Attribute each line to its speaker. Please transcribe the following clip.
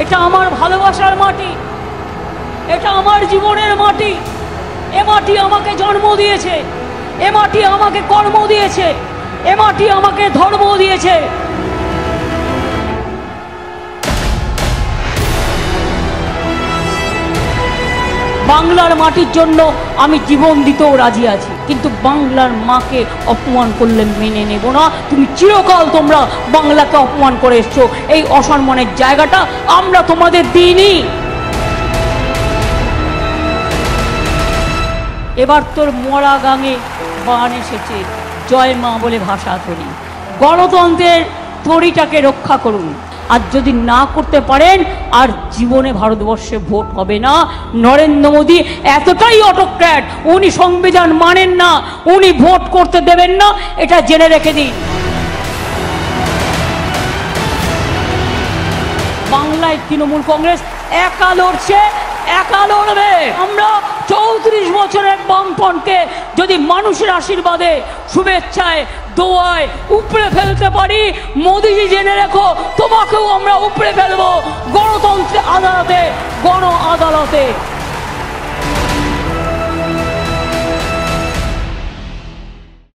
Speaker 1: এটা আমার ভালোবাসার মাটি, এটা আমার জীবনের মাটি। এ মাটি আমাকে জন্ম দিয়েছে, এ মাটি আমাকে কর্ম দিয়েছে, এ মাটি আমাকে ধর্ম দিয়েছে। বাংলার মাটির জন্য আমি জীবন দিতেও রাজি আছি, কিন্তু বাংলার মাকে অপমান করলে মেনে নেব না। তুমি চিরকাল তোমরা বাংলাকে অপমান করে এসছো, এই অসম্মানের জায়গাটা আমরা তোমাদের দিইনি। এবার তোর মরা গাঙে বান এসেছে, জয় মা বলে ভাষা তরি। গণতন্ত্রের তরিটাকে রক্ষা করুন, আর যদি না করতে পারেন আর জীবনে ভারতবর্ষে ভোট হবে না। নরেন্দ্র মোদী এতটাই অটোক্র্যাট, উনি সংবিধান মানেন না, উনি ভোট করতে দেবেন না, এটা জেনে রেখে দিন। বাংলায় তৃণমূল কংগ্রেস একা লড়ছে, একা লড়বে। আমরা 34 বছরের বামপন্থকে যদি মানুষের আশীর্বাদে, শুভেচ্ছায়, দোয়ায় উপড়ে ফেলতে পারি, মোদিজি জেনে রেখো তোমাকেও আমরা উপড়ে ফেলবো গণতন্ত্রের আদালতে, গণ আদালতে।